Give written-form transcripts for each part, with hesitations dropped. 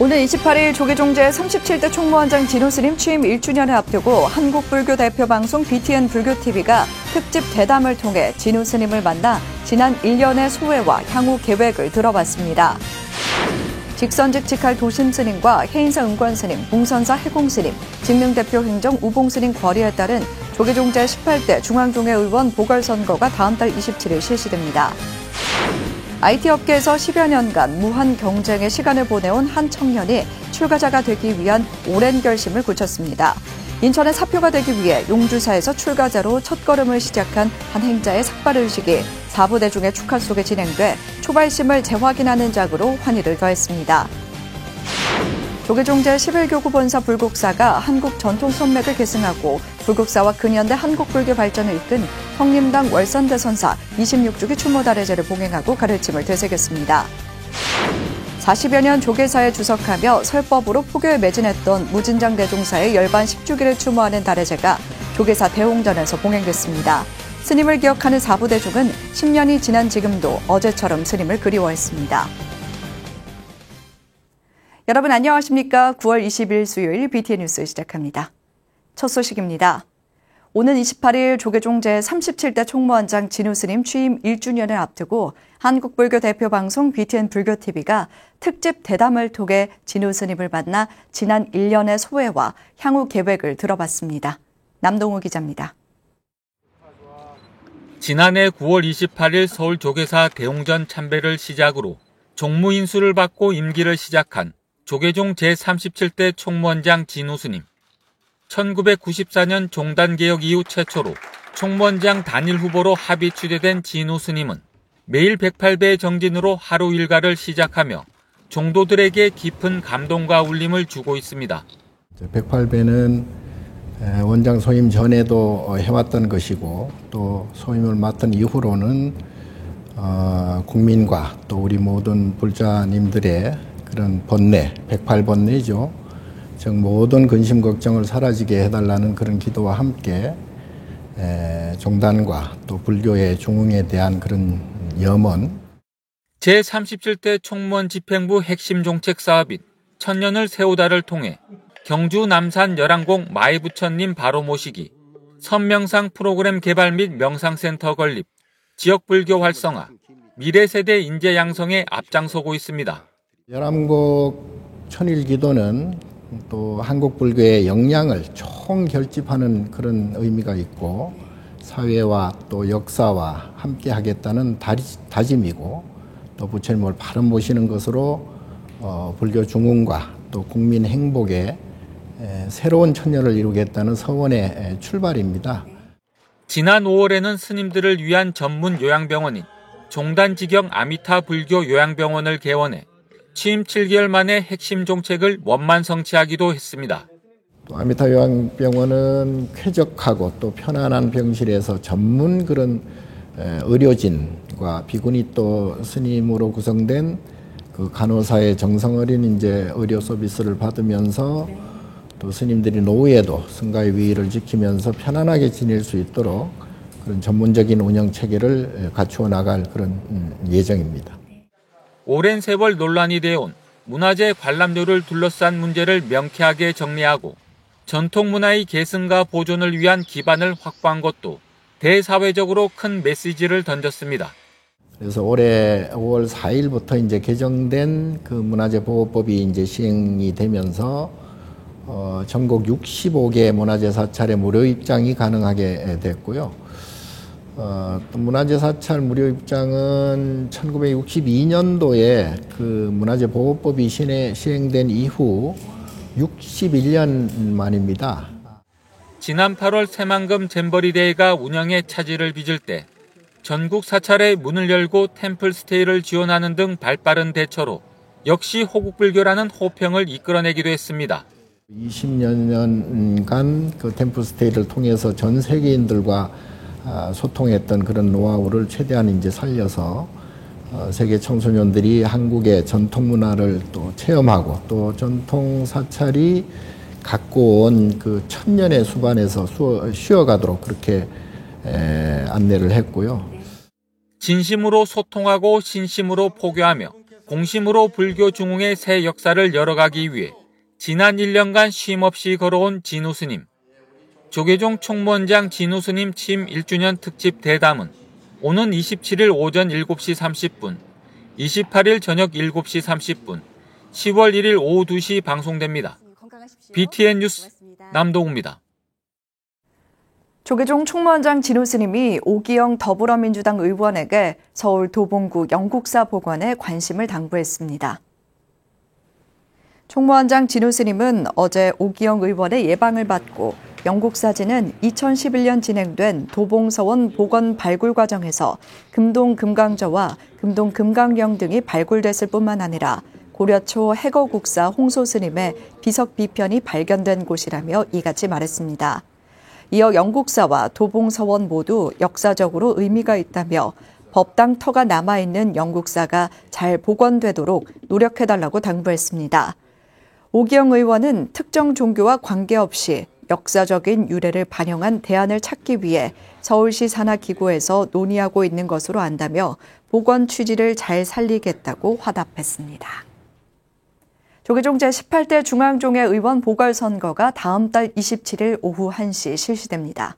오늘 28일 조계종 제37대 총무원장 진우 스님 취임 1주년을 앞두고 한국불교 대표 방송 BTN 불교TV가 특집 대담을 통해 진우 스님을 만나 지난 1년의 소회와 향후 계획을 들어봤습니다. 직선직 직할 도심 스님과 해인사 은관 스님, 봉선사 해공 스님, 직능대표 행정 우봉 스님 거리에 따른 조계종 제18대 중앙종회 의원 보궐선거가 다음 달 27일 실시됩니다. IT 업계에서 10여 년간 무한 경쟁의 시간을 보내온 한 청년이 출가자가 되기 위한 오랜 결심을 굳혔습니다. 인천의 사표가 되기 위해 용주사에서 출가자로 첫걸음을 시작한 한 행자의 삭발의식이 4부대중의 축하 속에 진행돼 초발심을 재확인하는 작으로 환희를 더했습니다. 조계종 제11교구 본사 불국사가 한국 전통 선맥을 계승하고 불국사와 근현대 한국불교 발전을 이끈 성림당 월선대선사 26주기 추모달의제를 봉행하고 가르침을 되새겼습니다. 40여 년 조계사에 주석하며 설법으로 포교에 매진했던 무진장 대종사의 열반 10주기를 추모하는 달의제가 조계사 대홍전에서 봉행됐습니다. 스님을 기억하는 4부대중은 10년이 지난 지금도 어제처럼 스님을 그리워했습니다. 여러분 안녕하십니까? 9월 20일 수요일 BTN 뉴스 시작합니다. 첫 소식입니다. 오는 28일 조계종 제37대 총무원장 진우 스님 취임 1주년을 앞두고 한국불교 대표 방송 BTN 불교TV가 특집 대담을 통해 진우 스님을 만나 지난 1년의 소회와 향후 계획을 들어봤습니다. 남동우 기자입니다. 지난해 9월 28일 서울 조계사 대홍전 참배를 시작으로 종무 인수를 받고 임기를 시작한 조계종 제37대 총무원장 진우 스님. 1994년 종단개혁 이후 최초로 총무원장 단일 후보로 합의 추대된 진우 스님은 매일 108배의 정진으로 하루 일과를 시작하며 종도들에게 깊은 감동과 울림을 주고 있습니다. 108배는 원장 소임 전에도 해왔던 것이고 또 소임을 맡은 이후로는 국민과 또 우리 모든 불자님들의 그런 번뇌, 108번뇌죠. 즉 모든 근심 걱정을 사라지게 해달라는 그런 기도와 함께 종단과 또 불교의 중흥에 대한 그런 염원. 제37대 총무원 집행부 핵심 정책 사업인 천년을 세우다를 통해 경주 남산 열왕공 마이부처님 바로 모시기, 선명상 프로그램 개발 및 명상센터 건립, 지역 불교 활성화, 미래세대 인재 양성에 앞장서고 있습니다. 열왕곡 천일기도는 또 한국 불교의 역량을 총결집하는 그런 의미가 있고 사회와 또 역사와 함께 하겠다는 다짐이고 또 부처님을 바로 모시는 것으로 불교 중흥과 또 국민 행복에 새로운 천년을 이루겠다는 서원의 출발입니다. 지난 5월에는 스님들을 위한 전문 요양병원인 종단지경 아미타 불교 요양병원을 개원해 취임 7개월 만에 핵심 정책을 원만 성취하기도 했습니다. 또 아미타 요양병원은 쾌적하고 또 편안한 병실에서 전문 그런 의료진과 비구니 또 스님으로 구성된 그 간호사의 정성 어린 이제 의료 서비스를 받으면서 또 스님들이 노후에도 승가의 위의를 지키면서 편안하게 지낼 수 있도록 그런 전문적인 운영 체계를 갖추어 나갈 그런 예정입니다. 오랜 세월 논란이 되어온 문화재 관람료를 둘러싼 문제를 명쾌하게 정리하고 전통문화의 계승과 보존을 위한 기반을 확보한 것도 대사회적으로 큰 메시지를 던졌습니다. 그래서 올해 5월 4일부터 이제 개정된 그 문화재 보호법이 이제 시행이 되면서 전국 65개 문화재 사찰의 무료 입장이 가능하게 됐고요. 또 문화재 사찰 무료 입장은 1962년도에 그 문화재 보호법이 시행된 이후 61년 만입니다. 지난 8월 새만금 잼버리 대회가 운영에 차질을 빚을 때 전국 사찰의 문을 열고 템플스테이를 지원하는 등 발빠른 대처로 역시 호국불교라는 호평을 이끌어내기도 했습니다. 20여 년간 그 템플스테이를 통해서 전 세계인들과 소통했던 그런 노하우를 최대한 이제 살려서 세계 청소년들이 한국의 전통 문화를 또 체험하고 또 전통 사찰이 갖고 온 그 천년의 수반에서 쉬어가도록 그렇게 안내를 했고요. 진심으로 소통하고 신심으로 포교하며 공심으로 불교 중흥의 새 역사를 열어가기 위해 지난 1년간 쉼없이 걸어온 진우 스님. 조계종 총무원장 진우 스님 취임 1주년 특집 대담은 오는 27일 오전 7시 30분, 28일 저녁 7시 30분, 10월 1일 오후 2시 방송됩니다. BTN 뉴스 남동우입니다. 조계종 총무원장 진우 스님이 오기영 더불어민주당 의원에게 서울 도봉구 영국사 복원에 관심을 당부했습니다. 총무원장 진우 스님은 어제 오기영 의원의 예방을 받고 영국사진은 2011년 진행된 도봉서원 복원 발굴 과정에서 금동금강저와 금동금강령 등이 발굴됐을 뿐만 아니라 고려초 해거국사 홍소 스님의 비석 비편이 발견된 곳이라며 이같이 말했습니다. 이어 영국사와 도봉서원 모두 역사적으로 의미가 있다며 법당터가 남아있는 영국사가 잘 복원되도록 노력해달라고 당부했습니다. 오기영 의원은 특정 종교와 관계없이 역사적인 유래를 반영한 대안을 찾기 위해 서울시 산하기구에서 논의하고 있는 것으로 안다며 복원 취지를 잘 살리겠다고 화답했습니다. 조계종 제18대 중앙종회 의원 보궐선거가 다음 달 27일 오후 1시 실시됩니다.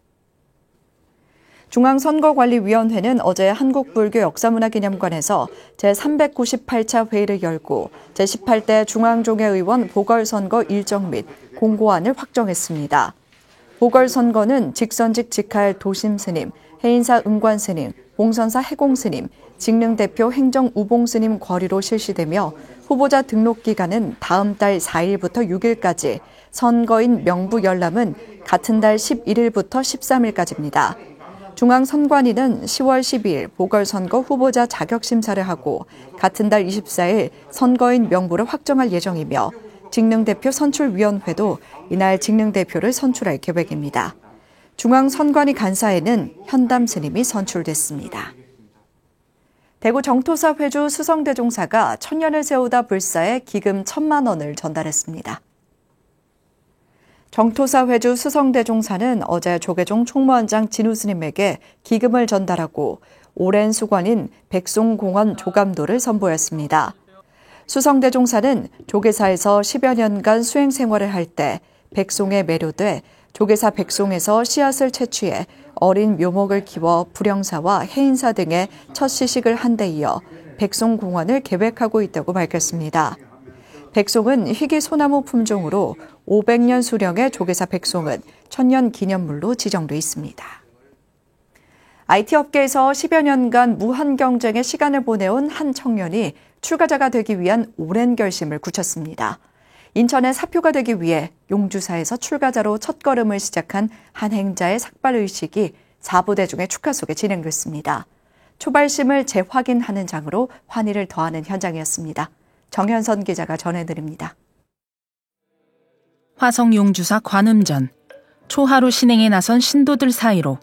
중앙선거관리위원회는 어제 한국불교역사문화기념관에서 제398차 회의를 열고 제18대 중앙종회 의원 보궐선거 일정 및 공고안을 확정했습니다. 보궐선거는 직선직 직할 도심스님, 해인사 응관스님, 봉선사 해공스님, 직능대표 행정우봉스님 거리로 실시되며 후보자 등록기간은 다음 달 4일부터 6일까지, 선거인 명부 열람은 같은 달 11일부터 13일까지입니다. 중앙선관위는 10월 12일 보궐선거 후보자 자격심사를 하고 같은 달 24일 선거인 명부를 확정할 예정이며 직능대표 선출위원회도 이날 직능대표를 선출할 계획입니다. 중앙선관위 간사에는 현담 스님이 선출됐습니다. 대구 정토사 회주 수성대종사가 천년을 세우다 불사에 기금 1,000만 원을 전달했습니다. 정토사 회주 수성대종사는 어제 조계종 총무원장 진우 스님에게 기금을 전달하고 오랜 수관인 백송공원 조감도를 선보였습니다. 수성대종사는 조계사에서 10여 년간 수행 생활을 할 때 백송에 매료돼 조계사 백송에서 씨앗을 채취해 어린 묘목을 키워 불영사와 해인사 등의 첫 시식을 한 데 이어 백송공원을 계획하고 있다고 밝혔습니다. 백송은 희귀 소나무 품종으로 500년 수령의 조계사 백송은 천년 기념물로 지정돼 있습니다. IT 업계에서 10여 년간 무한 경쟁의 시간을 보내온 한 청년이 출가자가 되기 위한 오랜 결심을 굳혔습니다. 인천의 사표가 되기 위해 용주사에서 출가자로 첫걸음을 시작한 한 행자의 삭발의식이 사부대중의 축하 속에 진행됐습니다. 초발심을 재확인하는 장으로 환희를 더하는 현장이었습니다. 정현선 기자가 전해드립니다. 화성 용주사 관음전, 초하루 신행에 나선 신도들 사이로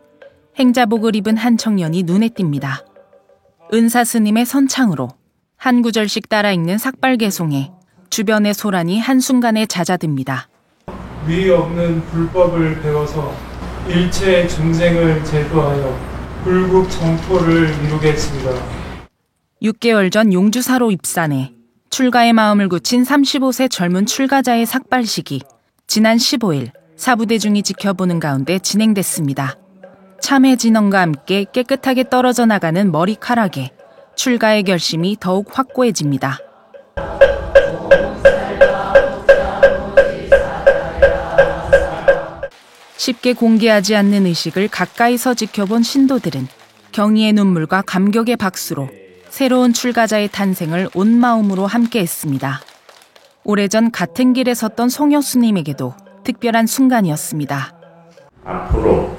행자복을 입은 한 청년이 눈에 띕니다. 은사 스님의 선창으로 한 구절씩 따라 읽는 삭발개송에 주변의 소란이 한순간에 잦아듭니다. 위 없는 불법을 배워서 일체 중생을 제도하여 불국 정토를 이루겠습니다. 6개월 전 용주사로 입산해 출가의 마음을 굳힌 35세 젊은 출가자의 삭발식이 지난 15일 사부대중이 지켜보는 가운데 진행됐습니다. 참회 진언과 함께 깨끗하게 떨어져 나가는 머리카락에 출가의 결심이 더욱 확고해집니다. 쉽게 공개하지 않는 의식을 가까이서 지켜본 신도들은 경의의 눈물과 감격의 박수로 새로운 출가자의 탄생을 온 마음으로 함께했습니다. 오래전 같은 길에 섰던 송여 스님에게도 특별한 순간이었습니다. 앞으로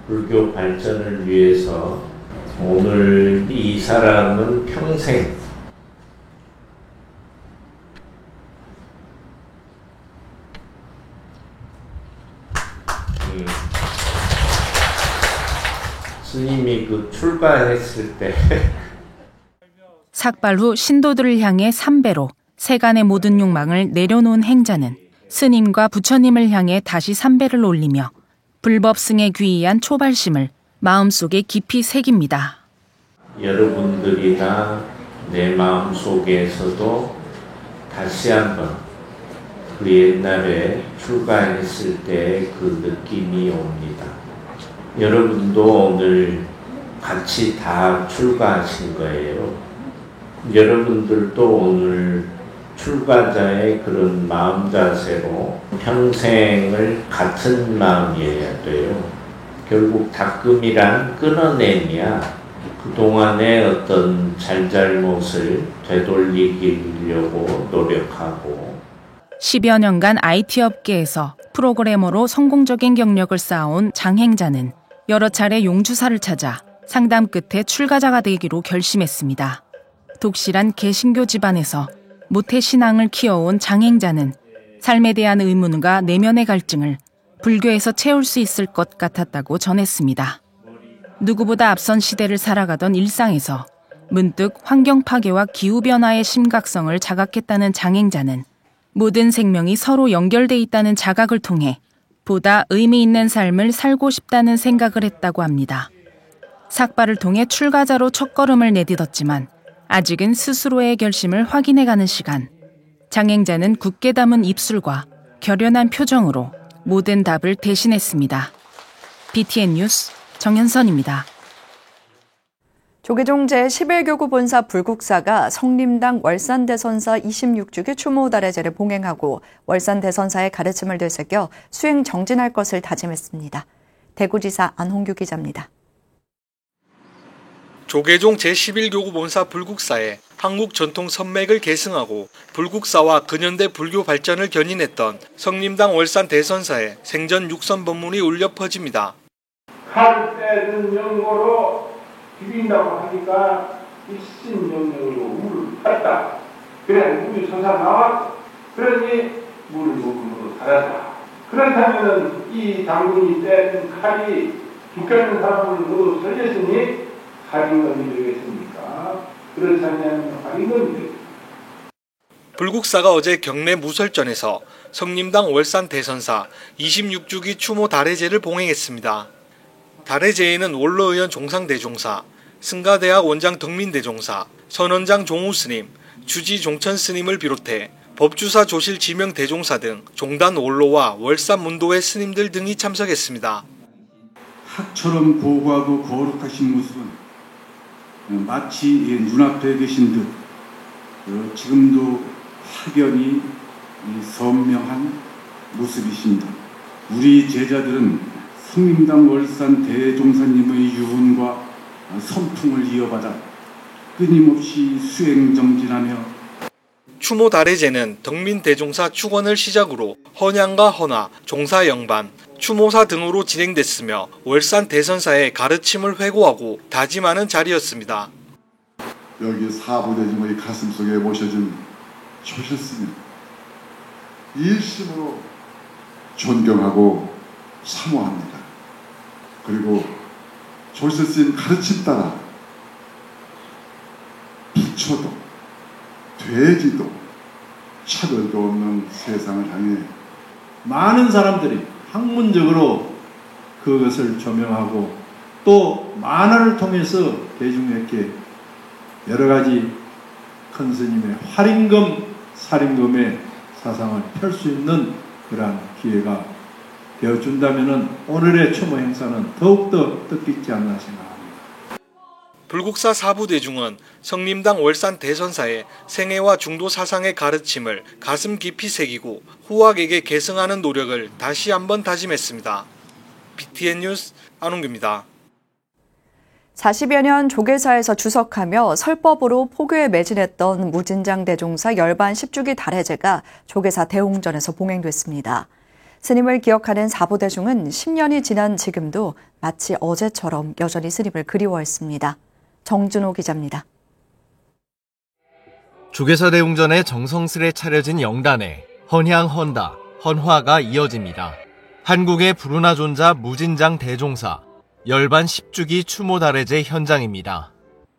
불교 발전을 위해서 오늘 이 사람은 평생 스님이 출가했을 때 삭발 후 신도들을 향해 3배로 세간의 모든 욕망을 내려놓은 행자는 스님과 부처님을 향해 다시 3배를 올리며 불법승에 귀의한 초발심을 마음속에 깊이 새깁니다. 여러분들이 다 내 마음 속에서도 다시 한번 그 옛날에 출가했을 때 그 느낌이 옵니다. 여러분도 오늘 같이 다 출가하신 거예요. 여러분들도 오늘 출가자의 그런 마음 자세로 평생을 같은 마음이어야 돼요. 결국 닦음이란 끊어내냐, 그동안의 어떤 잘잘못을 되돌리려고 노력하고 10여 년간 IT 업계에서 프로그래머로 성공적인 경력을 쌓아온 장행자는 여러 차례 용주사를 찾아 상담 끝에 출가자가 되기로 결심했습니다. 독실한 개신교 집안에서 모태 신앙을 키워온 장행자는 삶에 대한 의문과 내면의 갈증을 불교에서 채울 수 있을 것 같았다고 전했습니다. 누구보다 앞선 시대를 살아가던 일상에서 문득 환경 파괴와 기후변화의 심각성을 자각했다는 장행자는 모든 생명이 서로 연결돼 있다는 자각을 통해 보다 의미 있는 삶을 살고 싶다는 생각을 했다고 합니다. 삭발을 통해 출가자로 첫걸음을 내딛었지만 아직은 스스로의 결심을 확인해가는 시간. 장행자는 굳게 담은 입술과 결연한 표정으로 모든 답을 대신했습니다. BTN 뉴스 정현선입니다. 조계종 제11교구 본사 불국사가 성림당 월산대선사 26주기 추모 달해제를 봉행하고 월산대선사의 가르침을 되새겨 수행 정진할 것을 다짐했습니다. 대구지사 안홍규 기자입니다. 조계종 제11교구 본사 불국사에 한국 전통 선맥을 계승하고 불국사와 근현대 불교 발전을 견인했던 성림당 월산 대선사의 생전 육선 법문이 울려 퍼집니다. 칼 때는 영고로 비빈다고 하니까 일신영령으로 물을 탔다. 그래 물이 솟아나왔어. 그러니 물을 먹음으로 살았다. 그렇다면 이 당군이 뗀 칼이 죽겠는 사람을 모두 살렸으니 살인범이 되겠습니까? 그렇지 않으면 살인범이 되겠습니다. 불국사가 어제 경내 무설전에서 성림당 월산 대선사 26주기 추모 달해제를 봉행했습니다. 달해제에는 원로의원 종상대종사, 승가대학 원장 덕민대종사, 선원장 종우스님, 주지 종천스님을 비롯해 법주사 조실 지명대종사 등 종단 원로와 월산 문도회 스님들 등이 참석했습니다. 학처럼 고고하고 거룩하신 모습은 마치 눈앞에 계신 듯 지금도 확연히 선명한 모습이십니다. 우리 제자들은 성림당 월산 대종사님의 유훈과 선풍을 이어받아 끊임없이 수행 정진하며 추모 달해제는 덕민 대종사 축원을 시작으로 헌양과 헌화, 종사 영반, 추모사 등으로 진행됐으며 월산 대선사의 가르침을 회고하고 다짐하는 자리였습니다. 여기 사부대중의 가슴속에 모셔진 조실스님 일심으로 존경하고 사모합니다. 그리고 조실스님 가르침 따라 부처도 돼지도 차별도 없는 세상을 향해 많은 사람들이 학문적으로 그것을 조명하고 또 만화를 통해서 대중에게 여러 가지 큰 스님의 활임금, 살임금의 사상을 펼 수 있는 그러한 기회가 되어준다면 오늘의 추모 행사는 더욱더 뜻깊지 않나 생각합니다. 불국사 사부대중은 성림당 월산 대선사의 생애와 중도 사상의 가르침을 가슴 깊이 새기고 후학에게 계승하는 노력을 다시 한번 다짐했습니다. BTN 뉴스 안홍규입니다. 40여 년 조계사에서 주석하며 설법으로 포교에 매진했던 무진장 대종사 열반 10주기 달해제가 조계사 대홍전에서 봉행됐습니다. 스님을 기억하는 사부대중은 10년이 지난 지금도 마치 어제처럼 여전히 스님을 그리워했습니다. 정준호 기자입니다. 조계사 대웅전에 정성스레 차려진 영단에 헌향, 헌다, 헌화가 이어집니다. 한국의 불운하 존자 무진장 대종사 열반 10주기 추모 달해제 현장입니다.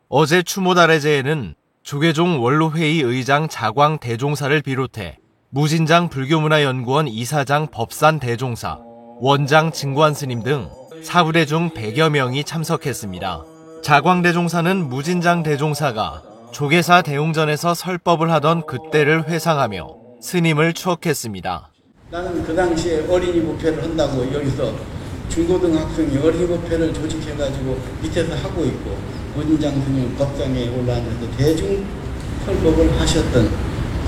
어제 추모 달해제에는 조계종 원로회의 의장 자광 대종사를 비롯해 무진장 불교문화연구원 이사장 법산 대종사, 원장 증관 스님 등 사부대중 100여 명이 참석했습니다. 자광 대종사는 무진장 대종사가 조계사 대웅전에서 설법을 하던 그때를 회상하며 스님을 추억했습니다. 나는 그 당시에 어린이 부패를 한다고 여기서 중고등학생이 어린이 부패를 조직해가지고 밑에서 하고 있고 무진장 스님 법당에 올라앉아서 대중 설법을 하셨던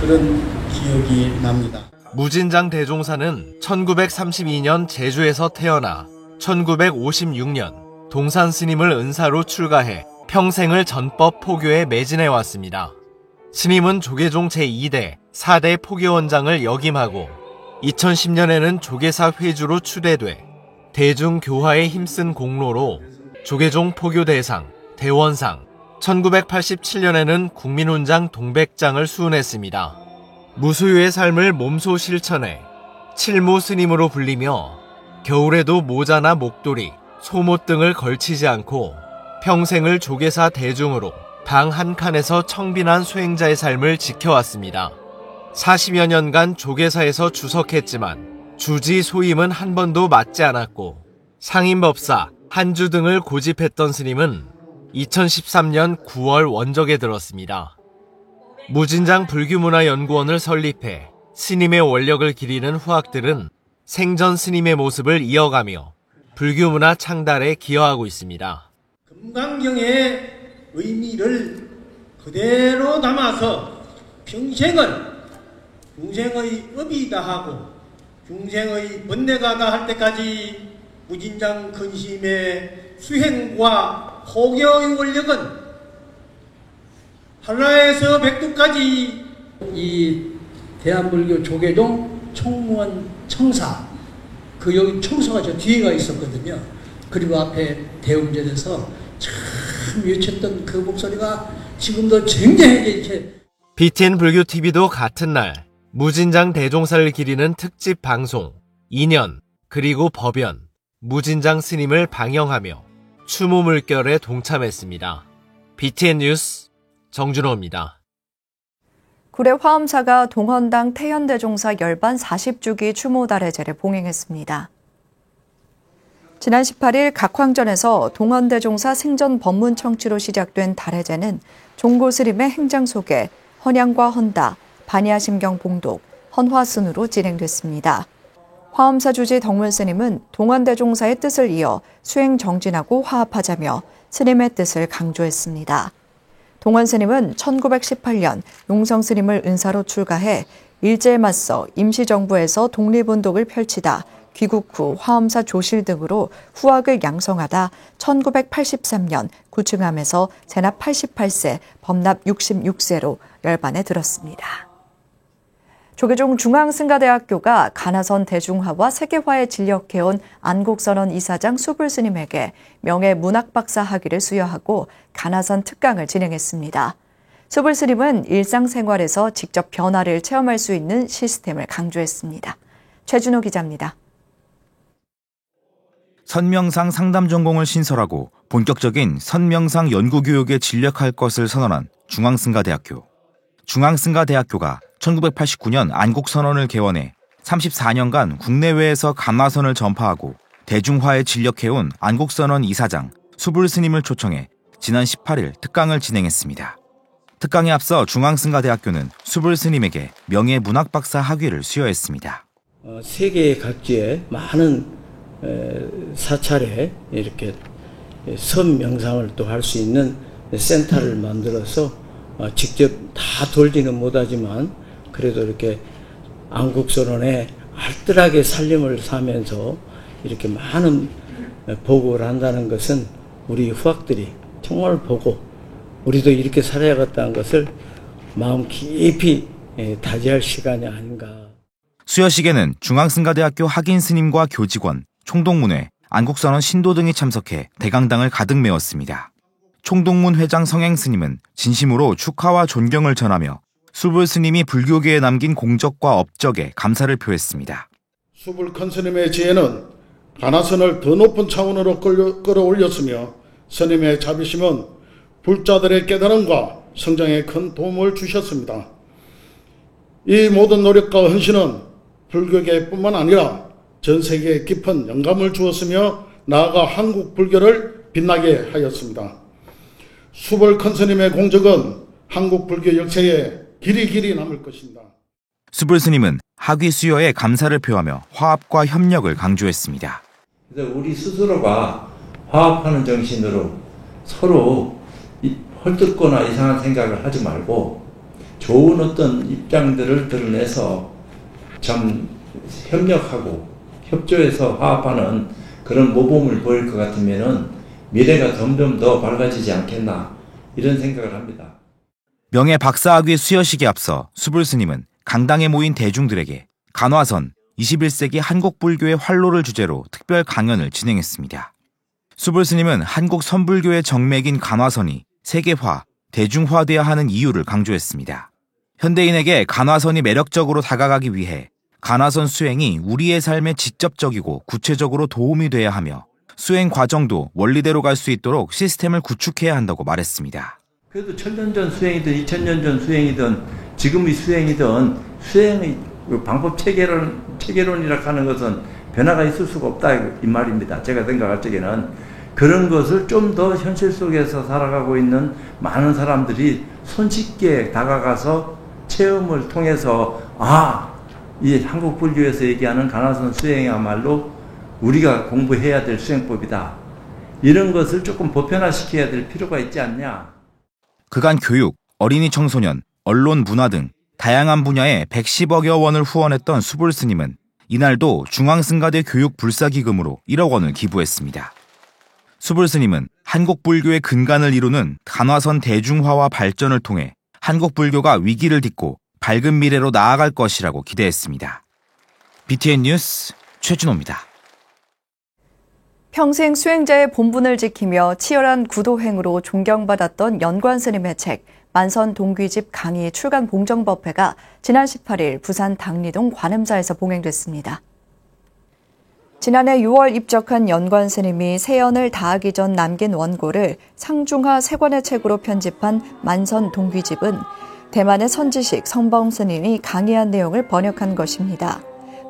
그런 기억이 납니다. 무진장 대종사는 1932년 제주에서 태어나 1956년 동산 스님을 은사로 출가해 평생을 전법 포교에 매진해 왔습니다. 스님은 조계종 제2대 4대 포교원장을 역임하고 2010년에는 조계사 회주로 추대돼 대중교화에 힘쓴 공로로 조계종 포교대상, 대원상, 1987년에는 국민훈장 동백장을 수훈했습니다. 무소유의 삶을 몸소 실천해 칠모 스님으로 불리며 겨울에도 모자나 목도리, 소못 등을 걸치지 않고 평생을 조계사 대중으로 방 한 칸에서 청빈한 수행자의 삶을 지켜왔습니다. 40여 년간 조계사에서 주석했지만 주지 소임은 한 번도 맡지 않았고 상임법사, 한주 등을 고집했던 스님은 2013년 9월 원적에 들었습니다. 무진장 불교문화연구원을 설립해 스님의 원력을 기리는 후학들은 생전 스님의 모습을 이어가며 불교문화 창달에 기여하고 있습니다. 금강경의 의미를 그대로 담아서 평생을 중생의 업이다 하고 중생의 번뇌가다 할 때까지 무진장 근심의 수행과 포교의 원력은 한라에서 백두까지 이 대한불교 조계종 총무원 청사 그 여기 청소가 저 뒤에가 있었거든요. 그리고 앞에 대웅전에서 참 외쳤던 그 목소리가 지금도 쟁쟁하게 이렇게. BTN 불교TV도 같은 날 무진장 대종사를 기리는 특집 방송 2년 그리고 법연 무진장 스님을 방영하며 추모 물결에 동참했습니다. BTN 뉴스 정준호입니다. 구례 화엄사가 동헌당 태현대종사 열반 40주기 추모달해제를 봉행했습니다. 지난 18일 각황전에서 동헌대종사 생전 법문 청취로 시작된 달해제는 종고스님의 행장 속에 헌양과 헌다, 반야심경 봉독, 헌화순으로 진행됐습니다. 화엄사 주지 덕문스님은 동헌대종사의 뜻을 이어 수행 정진하고 화합하자며 스님의 뜻을 강조했습니다. 동헌스님은 1918년 용성스님을 은사로 출가해 일제에 맞서 임시정부에서 독립운동을 펼치다 귀국 후 화엄사 조실 등으로 후학을 양성하다 1983년 구층암에서 재납 88세, 법납 66세로 열반에 들었습니다. 조계종 중앙승가대학교가 가나선 대중화와 세계화에 진력해온 안국선원 이사장 수불스님에게 명예문학박사 학위를 수여하고 가나선 특강을 진행했습니다. 수불스님은 일상생활에서 직접 변화를 체험할 수 있는 시스템을 강조했습니다. 최준호 기자입니다. 선명상 상담 전공을 신설하고 본격적인 선명상 연구교육에 진력할 것을 선언한 중앙승가대학교. 중앙승가대학교가 1989년 안국선언을 개원해 34년간 국내외에서 감화선을 전파하고 대중화에 진력해온 안국선언 이사장 수불스님을 초청해 지난 18일 특강을 진행했습니다. 특강에 앞서 중앙승가대학교는 수불스님에게 명예문학박사 학위를 수여했습니다. 세계 각지에 많은 사찰에 이렇게 선명상을 또 할 수 있는 센터를 만들어서 직접 다 돌지는 못하지만 그래도 이렇게 안국선언에 알뜰하게 살림을 사면서 이렇게 많은 보고를 한다는 것은 우리 후학들이 정말 보고 우리도 이렇게 살아야겠다는 것을 마음 깊이 다지할 시간이 아닌가. 수여식에는 중앙승가대학교 학인 스님과 교직원, 총동문회, 안국선언 신도 등이 참석해 대강당을 가득 메웠습니다. 총동문 회장 성행 스님은 진심으로 축하와 존경을 전하며 수불 스님이 불교계에 남긴 공적과 업적에 감사를 표했습니다. 수불 큰 스님의 지혜는 가나선을 더 높은 차원으로 끌어올렸으며 스님의 자비심은 불자들의 깨달음과 성장에 큰 도움을 주셨습니다. 이 모든 노력과 헌신은 불교계뿐만 아니라 전 세계에 깊은 영감을 주었으며 나아가 한국 불교를 빛나게 하였습니다. 수불 큰 스님의 공적은 한국 불교 역사에 길이 남을 것입니다. 수불 스님은 학위 수여에 감사를 표하며 화합과 협력을 강조했습니다. 그래서 우리 스스로가 화합하는 정신으로 서로 헐뜯거나 이상한 생각을 하지 말고 좋은 어떤 입장들을 드러내서 참 협력하고 협조해서 화합하는 그런 모범을 보일 것 같으면은 미래가 점점 더 밝아지지 않겠나 이런 생각을 합니다. 명예 박사학위 수여식에 앞서 수불 스님은 강당에 모인 대중들에게 간화선 21세기 한국 불교의 활로를 주제로 특별 강연을 진행했습니다. 수불 스님은 한국 선불교의 정맥인 간화선이 세계화, 대중화되어야 하는 이유를 강조했습니다. 현대인에게 간화선이 매력적으로 다가가기 위해 간화선 수행이 우리의 삶에 직접적이고 구체적으로 도움이 돼야 하며 수행 과정도 원리대로 갈 수 있도록 시스템을 구축해야 한다고 말했습니다. 그래도 1000년 전 수행이든 2000년 전 수행이든 지금의 수행이든 수행의 방법 체계론이라 하는 것은 변화가 있을 수가 없다 이 말입니다. 제가 생각할 적에는 그런 것을 좀 더 현실 속에서 살아가고 있는 많은 사람들이 손쉽게 다가가서 체험을 통해서 이 한국 불교에서 얘기하는 간화선 수행이야말로 우리가 공부해야 될 수행법이다. 이런 것을 조금 보편화시켜야 될 필요가 있지 않냐. 그간 교육, 어린이 청소년, 언론 문화 등 다양한 분야에 110억여 원을 후원했던 수불 스님은 이날도 중앙승가대 교육 불사기금으로 1억 원을 기부했습니다. 수불 스님은 한국 불교의 근간을 이루는 간화선 대중화와 발전을 통해 한국 불교가 위기를 딛고 밝은 미래로 나아갈 것이라고 기대했습니다. BTN 뉴스 최준호입니다. 평생 수행자의 본분을 지키며 치열한 구도행으로 존경받았던 연관 스님의 책 만선 동귀집 강의 출간 봉정법회가 지난 18일 부산 당리동 관음사에서 봉행됐습니다. 지난해 6월 입적한 연관 스님이 세연을 다하기 전 남긴 원고를 상중하 3권의 책으로 편집한 만선 동귀집은 대만의 선지식 성범 스님이 강의한 내용을 번역한 것입니다.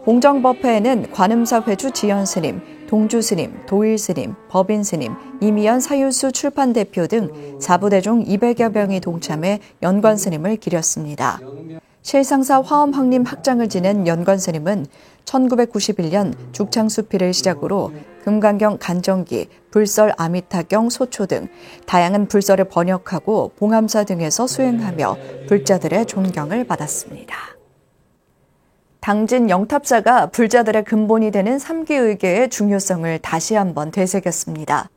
봉정법회에는 관음사 회주 지연 스님, 동주 스님, 도일 스님, 법인 스님, 이미연 사유수 출판 대표 등 4부대중 200여 명이 동참해 연관 스님을 기렸습니다. 실상사 화엄학림 학장을 지낸 연관 스님은 1991년 죽창수필을 시작으로 금강경 간정기, 불설 아미타경 소초 등 다양한 불설을 번역하고 봉암사 등에서 수행하며 불자들의 존경을 받았습니다. 당진 영탑사가 불자들의 근본이 되는 삼기의계의 중요성을 다시 한번 되새겼습니다.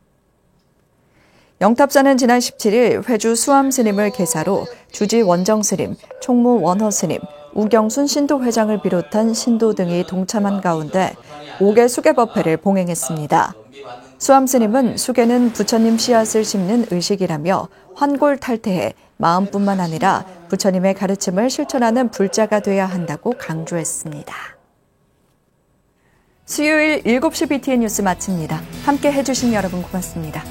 영탑사는 지난 17일 회주 수암 스님을 계사로 주지 원정 스님, 총무 원허 스님, 우경순 신도 회장을 비롯한 신도 등이 동참한 가운데 5개 수계법회를 봉행했습니다. 수암 스님은 수계는 부처님 씨앗을 심는 의식이라며 환골 탈태해 마음뿐만 아니라 부처님의 가르침을 실천하는 불자가 돼야 한다고 강조했습니다. 수요일 7시 BTN 뉴스 마칩니다. 함께 해주신 여러분 고맙습니다.